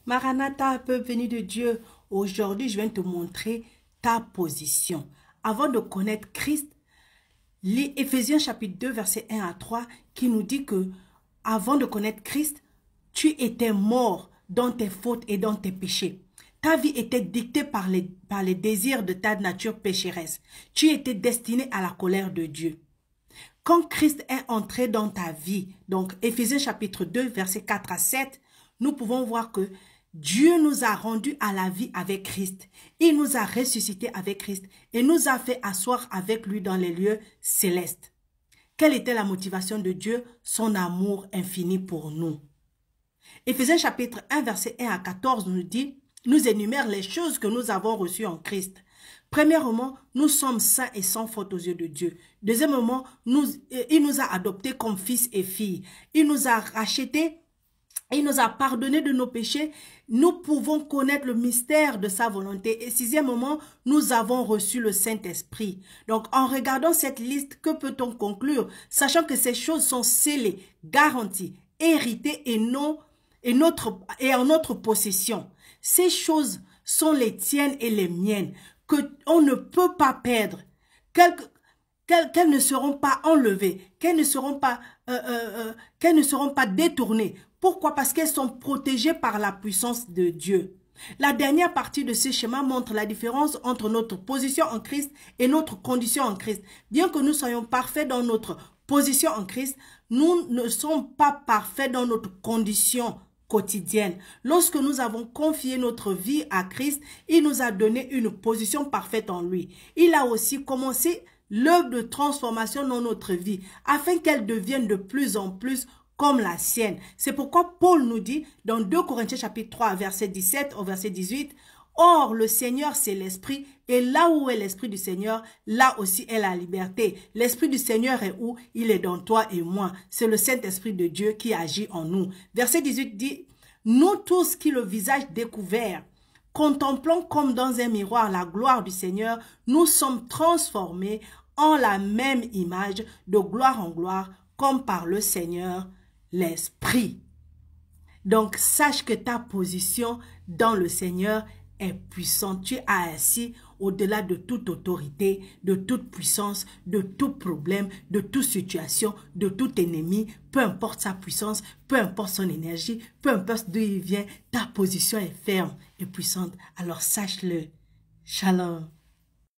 Maranatha, peuple venu de Dieu, aujourd'hui je viens te montrer ta position. Avant de connaître Christ, lis Éphésiens chapitre 2, verset 1 à 3, qui nous dit que avant de connaître Christ, tu étais mort dans tes fautes et dans tes péchés. Ta vie était dictée par les désirs de ta nature pécheresse. Tu étais destiné à la colère de Dieu. Quand Christ est entré dans ta vie, donc Éphésiens chapitre 2, verset 4 à 7, nous pouvons voir que Dieu nous a rendus à la vie avec Christ. Il nous a ressuscités avec Christ et nous a fait asseoir avec lui dans les lieux célestes. Quelle était la motivation de Dieu? Son amour infini pour nous. Éphésiens chapitre 1, verset 1 à 14 nous énumère les choses que nous avons reçues en Christ. Premièrement, nous sommes saints et sans faute aux yeux de Dieu. Deuxièmement, il nous a adoptés comme fils et filles. Il nous a rachetés. Il nous a pardonné de nos péchés. Nous pouvons connaître le mystère de sa volonté. Et sixièmement, nous avons reçu le Saint-Esprit. Donc, en regardant cette liste, que peut-on conclure? Sachant que ces choses sont scellées, garanties, héritées et en notre possession. Ces choses sont les tiennes et les miennes, qu'on ne peut pas perdre, qu'elles ne seront pas enlevées, qu'elles ne seront pas détournées. Pourquoi? Parce qu'elles sont protégées par la puissance de Dieu. La dernière partie de ce schéma montre la différence entre notre position en Christ et notre condition en Christ. Bien que nous soyons parfaits dans notre position en Christ, nous ne sommes pas parfaits dans notre condition quotidienne. Lorsque nous avons confié notre vie à Christ, il nous a donné une position parfaite en lui. Il a aussi commencé l'œuvre de transformation dans notre vie, afin qu'elle devienne de plus en plus comme la sienne. C'est pourquoi Paul nous dit dans 2 Corinthiens chapitre 3, verset 17 au verset 18, « Or, le Seigneur, c'est l'Esprit, et là où est l'Esprit du Seigneur, là aussi est la liberté. L'Esprit du Seigneur est où? Il est dans toi et moi. C'est le Saint-Esprit de Dieu qui agit en nous. » Verset 18 dit, « Nous tous qui le visage découvert, contemplons comme dans un miroir la gloire du Seigneur, nous sommes transformés en la même image de gloire en gloire, comme par le Seigneur l'Esprit. » Donc, sache que ta position dans le Seigneur est puissante. Tu es assis au-delà de toute autorité, de toute puissance, de tout problème, de toute situation, de tout ennemi. Peu importe sa puissance, peu importe son énergie, peu importe d'où il vient, ta position est ferme et puissante. Alors sache-le. Shalom.